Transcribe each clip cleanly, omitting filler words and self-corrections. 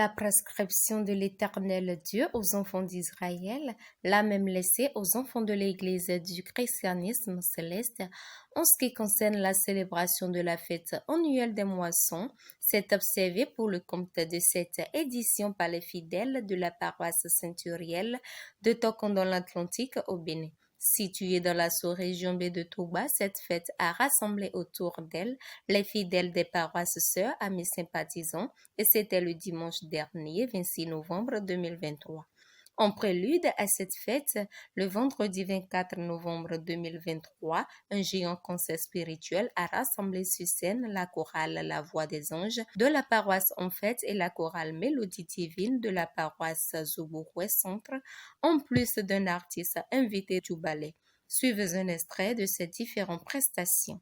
la prescription de l'Éternel Dieu aux enfants d'Israël, la même laissée aux enfants de l'Église du christianisme céleste. En ce qui concerne la célébration de la fête annuelle des moissons, c'est observé pour le compte de cette édition par les fidèles de la paroisse Saint-Uriel de Tocon dans l'Atlantique au Bénin. Située dans la sous-région baie de Touba, cette fête a rassemblé autour d'elle les fidèles des paroisses sœurs, amis sympathisants, et c'était le dimanche dernier, 26 novembre 2023. En prélude à cette fête, le vendredi 24 novembre 2023, un géant concert spirituel a rassemblé sur scène la chorale La Voix des Anges de la paroisse En Fête et la chorale Mélodie Divine de la paroisse Zoubouroué Centre, en plus d'un artiste invité du ballet. Suivez un extrait de ces différentes prestations.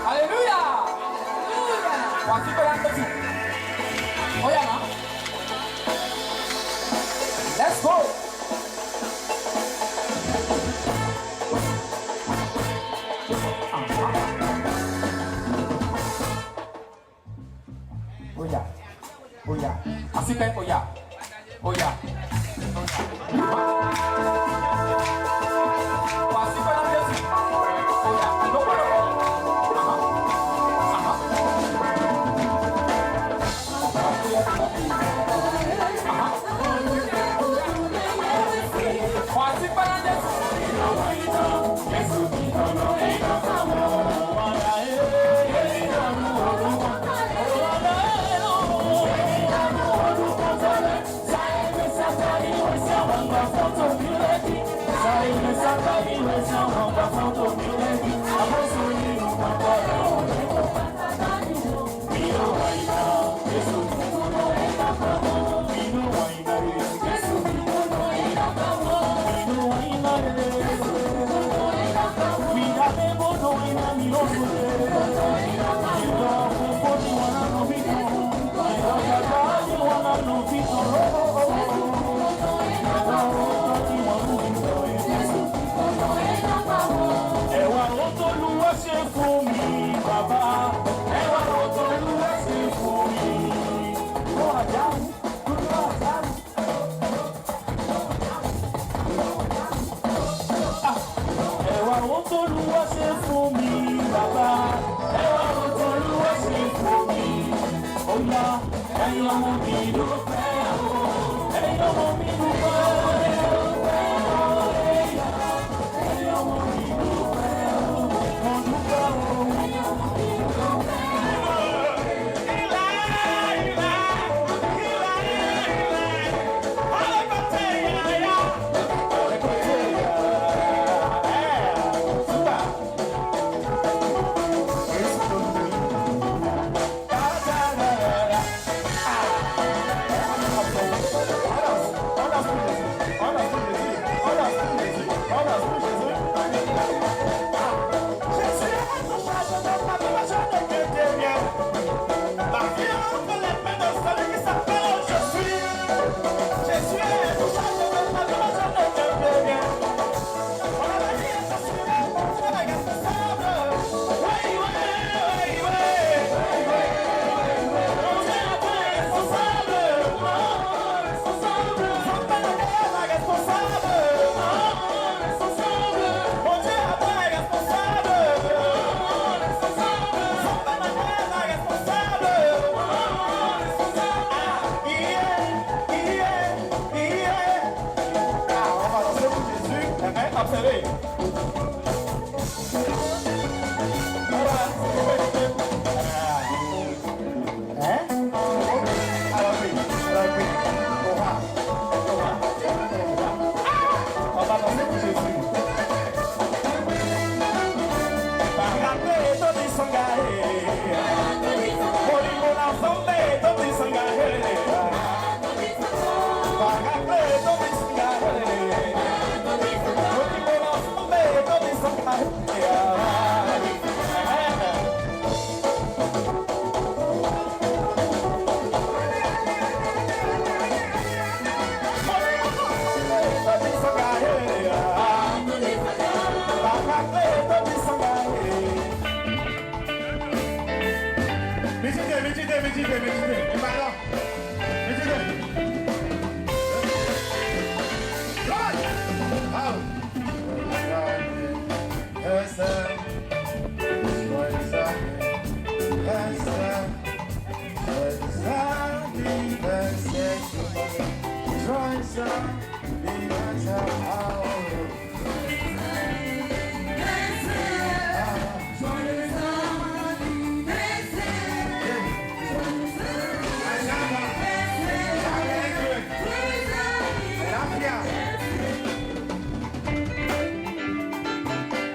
Alléluia. Let's go. Oh yeah. Así que, oh yeah. Observez.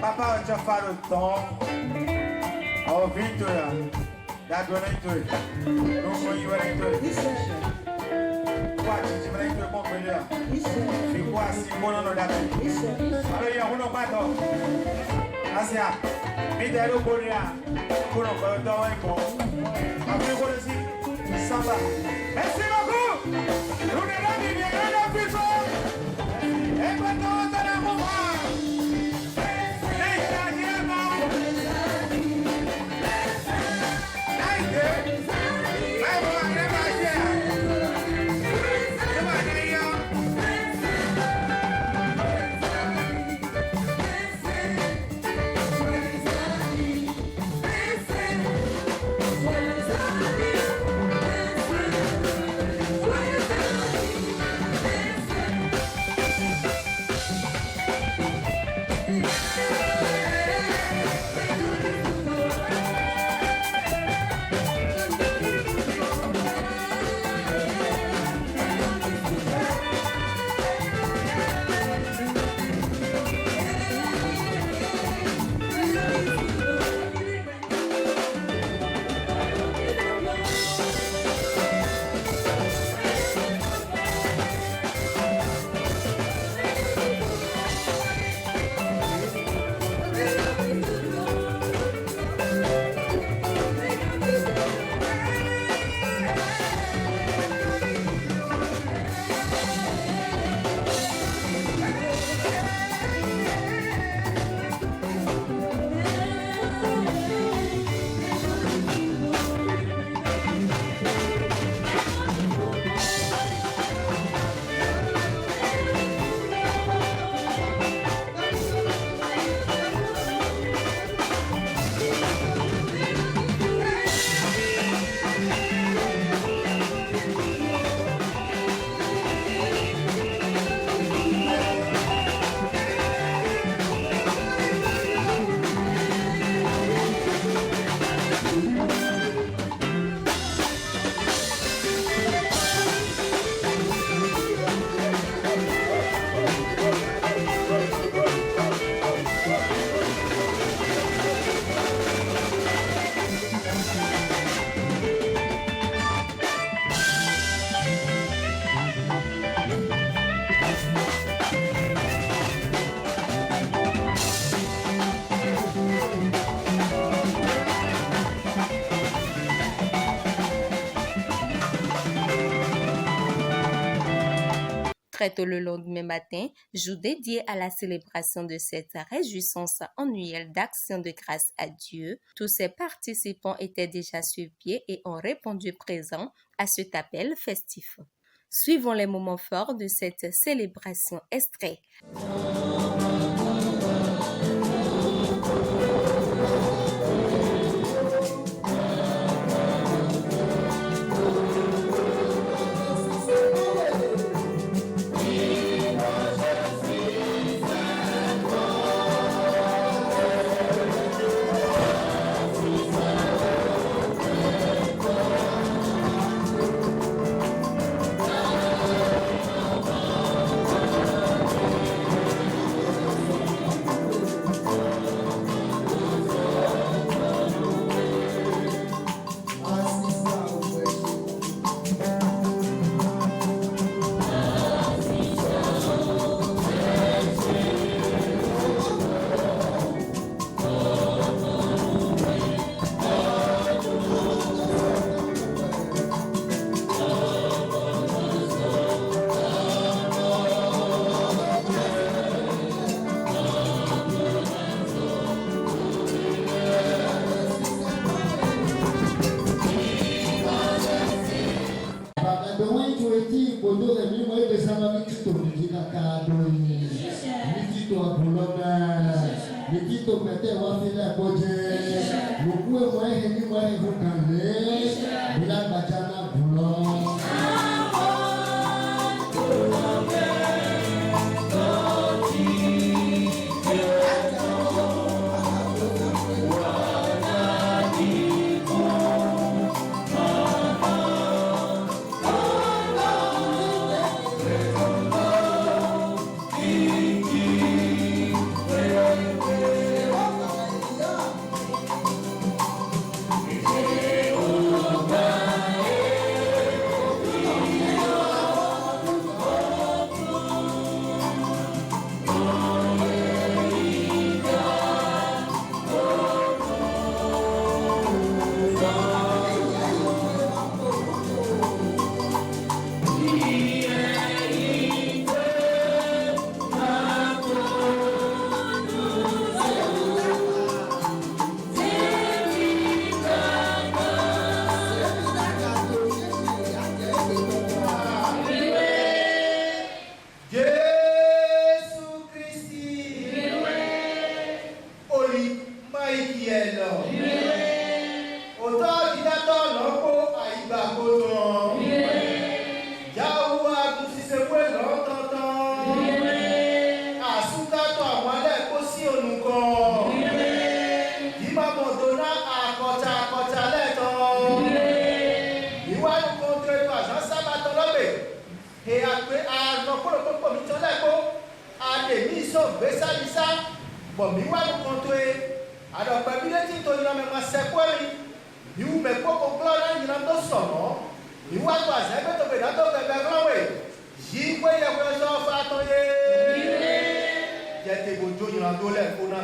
Papa já falou tom, ao Vitória, da dona Vitória, não foi eu a Vitória. Quatro de branco eu comprei lá. Ficou assim, bom no dado. Olha aí, eu não bato. Assim, me deram o bonear, por não fazer tão bem bom. A minha coisa assim, samba. Merci beaucoup. Nous n'avons ni bien la puissance. Et maintenant, on a mon bras. Très tôt le lendemain matin, jour dédié à la célébration de cette réjouissance annuelle d'action de grâce à Dieu, tous ces participants étaient déjà sur pied et ont répondu présent à cet appel festif. Suivons les moments forts de cette célébration extrait. Nikito Abulona, Nikito Pete Wafile Koje, Mukwe Mwehe ni Mwehe Hukane, Bila Bajana Bulon.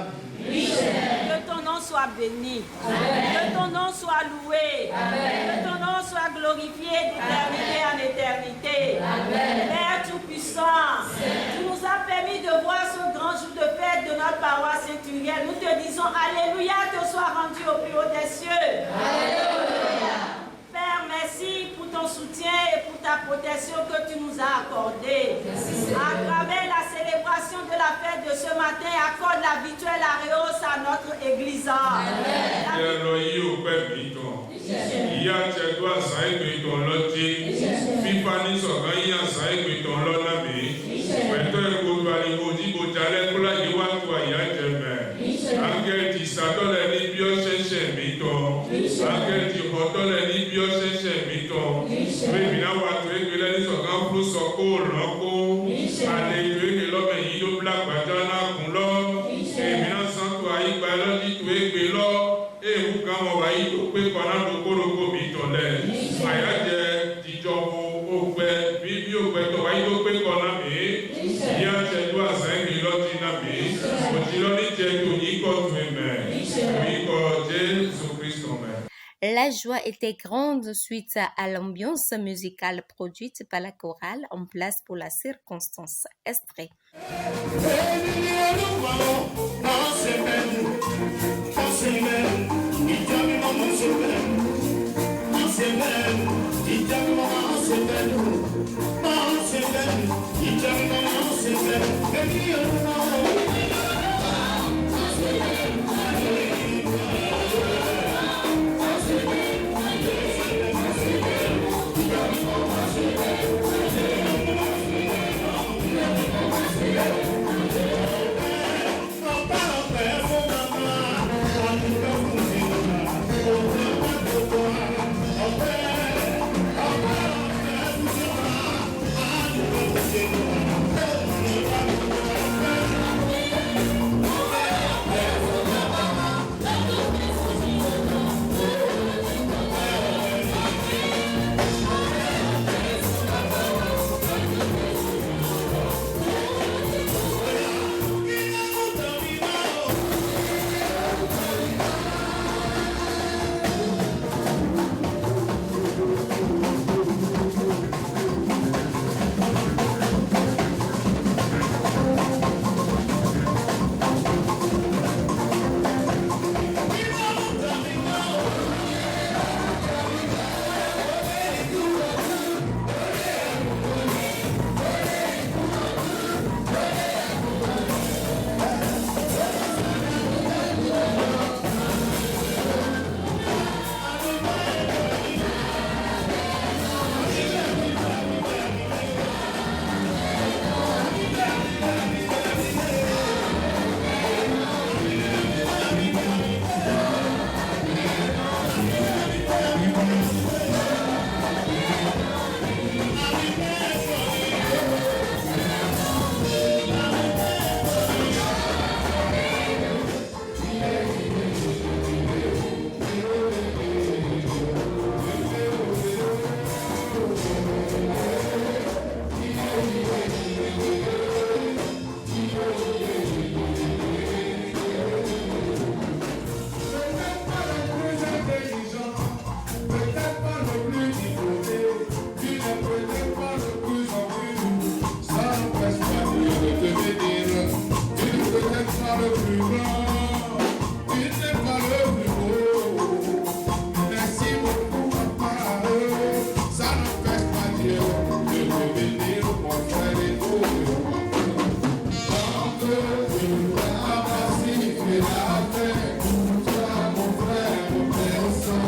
Que ton nom soit béni. Que ton nom soit loué. Que ton nom soit glorifié d'éternité en éternité. Père Tout-Puissant, tu nous as permis de voir ce grand jour de fête de notre paroisse Saint-Uriel. Nous te disons Alléluia, te soit rendu au plus haut des cieux. Alléluia. Père, merci pour ton soutien et pour ta protection que tu nous as accordée. À travers la célébration de la fête de ce matin, accorde l'habituel aréos à notre église. La joie était grande suite à l'ambiance musicale produite par la chorale en place pour la circonstance. Extrait. Thank you. le plus grand, tu n'es pas le plus beau. Merci beaucoup, papa. Ça n'empêche pas Dieu de revenir, mon frère et tout. Tant que tu as pacifié la paix, pour toi, mon frère, mon personne,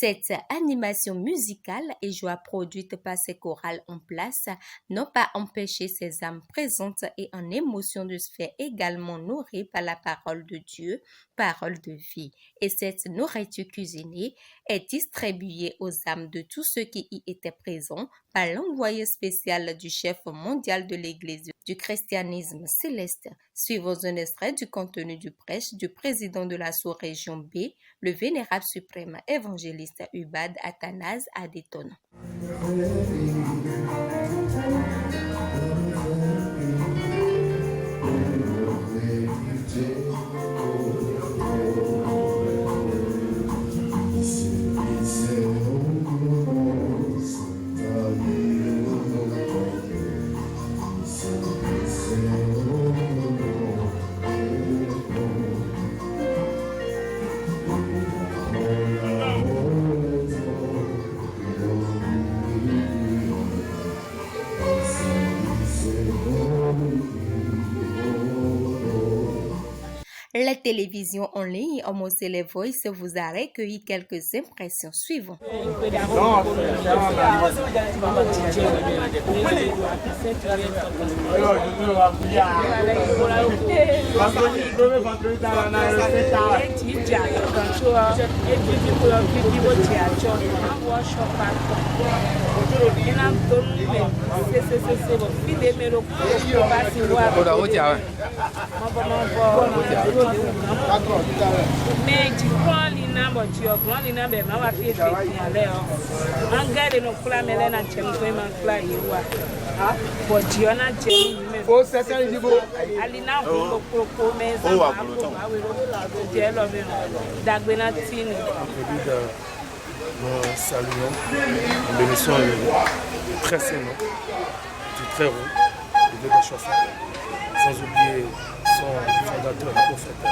Cette animation musicale et joie produite par ces chorales en place n'ont pas empêché ces âmes présentes et en émotion de se faire également nourrir par la parole de Dieu, parole de vie. Et cette nourriture cuisinée est distribuée aux âmes de tous ceux qui y étaient présents par l'envoyé spécial du chef mondial de l'Église du christianisme céleste. Suivons un extrait du contenu du prêche du président de la sous-région B, le vénérable suprême évangéliste Ubad Athanase Adéton. La télévision en ligne Omosele Voice vous a recueilli quelques impressions suivantes. Mais tu prends l'inambo, tu prends l'inambo, ma va faire des engrais no kula melena chemko ma kula yiwa. Bo diona chemi me. Oh, c'est ça, il dit bon. Alina ko ko meza. Oh, dielo me. Dagbena tini. Nous saluons, nous bénissons le très saint nom du très haut, de Dieu de Chauffeur, sans oublier son fondateur, le prophète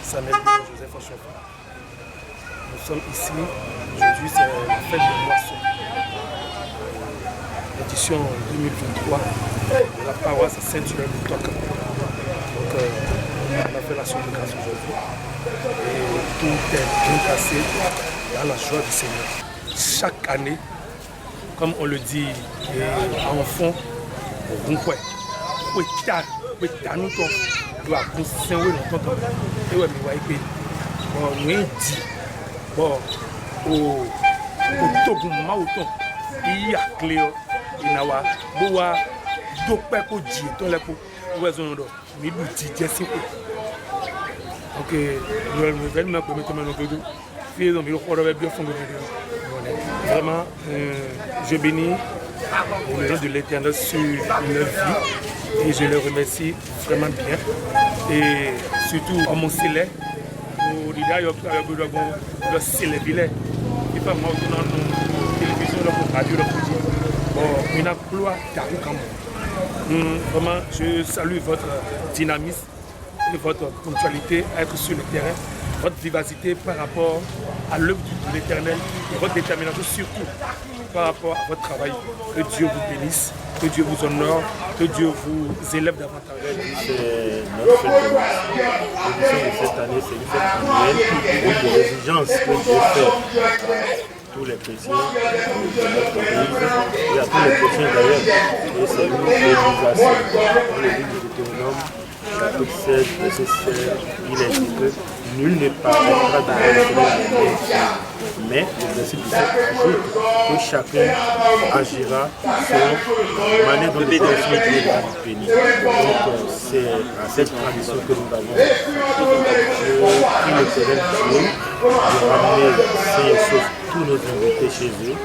Samuel Joseph Chauffeur. Nous sommes ici, aujourd'hui c'est la fête de Moisson, édition 2023 de la paroisse Saint-Hilaire de Toka. Donc on a fait l'action de grâce aujourd'hui et tout est bien passé dans la joie du Seigneur. Chaque année, comme on le dit en fond, au Gunkway, doit conserver longtemps. Et ouais, mais ouais, bon, on dit, bon, au Togo, Maouton, il y a clé, il y a boa, d'opé ko di, ton la ko, oiseau d'or, mais bouti, jessi ko. Donc, nous venons me permettre de nous dire, fils, on va le bien fondé. Vraiment, je bénis le nom de l'Éternel sur leur vie et je les remercie vraiment bien. Et surtout, à mon célèbre, pour dire que le célèbre, il faut moi dans la télévision, la radio, la politique. Bon, une emploi d'arrêt comme moi. Vraiment, je salue votre dynamisme et votre ponctualité à être sur le terrain, votre vivacité par rapport à l'œuvre de l'Éternel et votre détermination surtout par rapport à votre travail. Que Dieu vous bénisse, que Dieu vous honore, que Dieu vous élève davantage. C'est notre fête de cette année, c'est une fête annuelle, une des exigences que Dieu fait tous les chrétiens de notre Église et à tous les chrétiens d'ailleurs. Et c'est une bénisation. Dans le livre de Deutéronome, chapitre 16, verset 16, il est dit que nul ne paraîtra devant l'Éternel, mais le verset 17 ajoute que chacun agira selon la manière dont le Seigneur est béni. Donc c'est à cette tradition que nous avons. Je prie l'Éternel Dieu de ramener sains et saufs tous nos invités chez eux,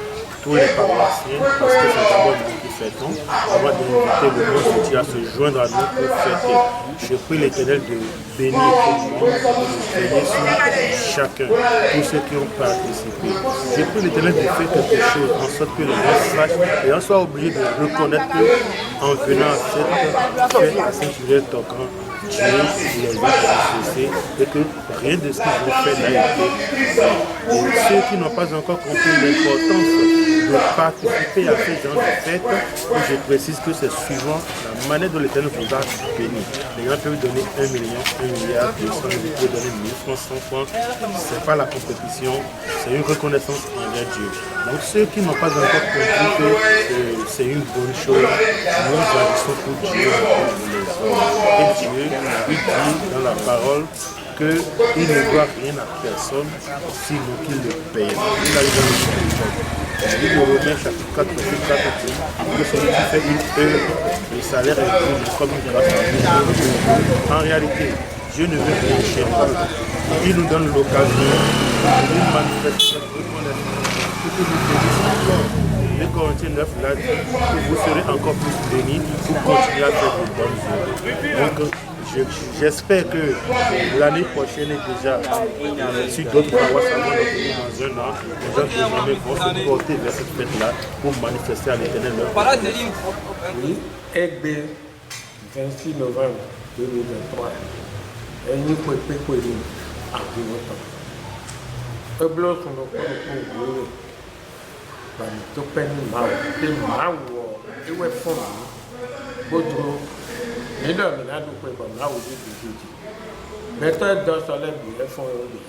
tous les paroissiens, parce que c'est d'abord nous qui fêtons, avant d'inviter le monde entier à se joindre à nous pour fêter. Je prie l'Éternel de bénir tout le monde, de veiller sur chacun, tous ceux qui ont participé. Je prie l'Éternel de faire quelque chose en sorte que les gens sachent et on soit obligé de reconnaître qu'en venant à cette fête à Saint-Hilaire-Toquan, Dieu les a manifestés et que rien de ce qu'ils ont fait n'a été fait. Et ceux qui n'ont pas encore compris l'importance de participer à ce genre de fête, je précise que c'est suivant la manière dont l'Éternel vous a béni. Les gens peuvent donner 1 million, 1 milliard, 200, vous pouvez donner 1000 francs, 100 francs. Ce n'est pas la compétition, c'est une reconnaissance envers Dieu. Donc ceux qui n'ont pas encore compris que c'est une bonne chose, nous agissons pour Dieu, pour les hommes. Et Dieu, il dit dans la parole qu'il ne doit rien à personne, sinon qu'il le paye. Il a dit dans le livre de Romains, chapitre 4, verset 4, que celui qui fait une œuvre, le salaire est pris comme une grâce à Dieu. En réalité, Dieu ne veut rien chez nous. Il nous donne l'occasion de nous manifester cette reconnaissance. Pour que nous bénissons encore. 2 Corinthiens 9 l'a dit que vous serez encore plus bénis pour continuer à faire de bonnes œuvres. Donc, j'espère que l'année prochaine est déjà sur d'autres paroisses avant de venir dans un an, les gens de jamais vont se porter vers cette fête-là pour manifester à l'Éternel. Oui, Egbe, 26 novembre 2023, et nous pouvons pas à tout le temps. To penny mau, it went for me. Go through. You know, I do quick on how we do it. Better does all that be for you.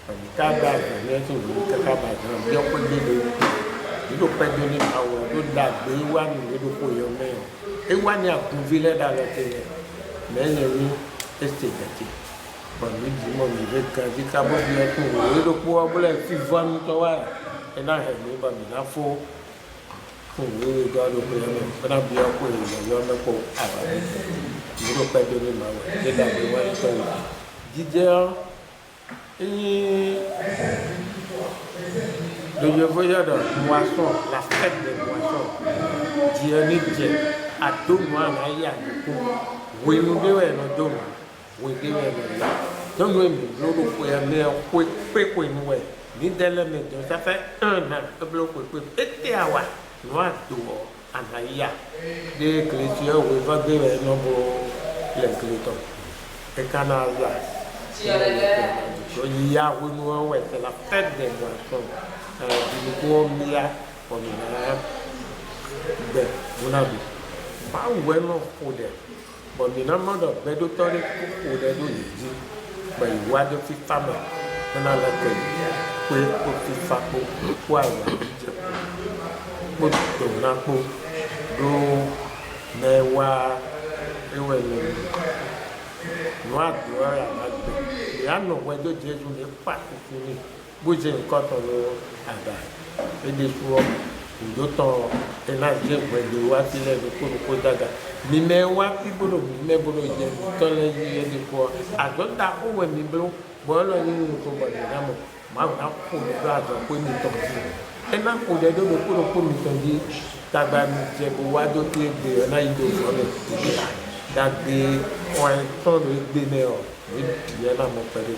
And the car bag, and anything we can have back, and you're putting you don't pay any hour, do that, be one, you do for your man. It one year, Villa, that then you estate that. But we do money, because the carbon, you do poor, like 51 to a and I have never been up for who really got to pay me, but I'll be up with you. You're not for our you don't pay any money. Did that be one story? Did you voyage de moisson, la fête des moissons? Dieu à tout moment, il y a du coup. Oui, nous devons nous donner. Oui, nous devons nous donner. Donc, nous devons faire quick, ni dele me do ça fait 1 an que bloc pour péter à wa noir dehors en aïa des chrétiens où va bien non pour les chrétiens et canada il y a où nous ouais c'est la fête des moissons du coup mia on a ben on a vu pas vraiment pour des bon finalement de bédotori pour des do dit ben il voit de femme dans la tête pour faire pour avoir pour donner pour mais wa et ouais noir doit il y a non ouais de Jésus n'est pas fini bouger quand on a et des fois d'autant et là j'ai ouais de wa il est pour daga mi mais wa pibolo mais bolo j'ai dans les yeux de quoi à d'autres où mi blo bolo ni ko ba na ma na ko do a ko ni to ti e na ko de do ko mi to di tagba mi je bo wa do ti de na ido so le ti da gbe o en to do gbe me o ni ye na mo pere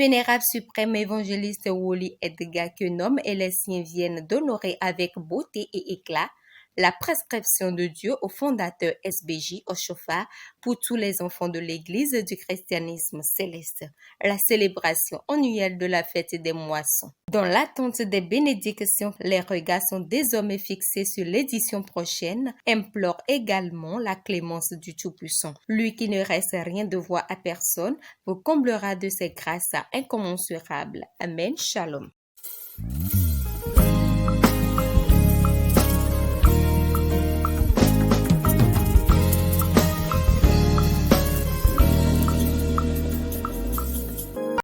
vénérable suprême évangéliste Woli Edgar Quenom et les siens viennent d'honorer avec beauté et éclat la prescription de Dieu au fondateur SBJ Oshofa pour tous les enfants de l'Église du christianisme céleste, la célébration annuelle de la fête des moissons. Dans l'attente des bénédictions, les regards sont désormais fixés sur l'édition prochaine, implore également la clémence du Tout-Puissant. Lui qui ne reste rien de voir à personne, vous comblera de ses grâces incommensurables. Amen. Shalom.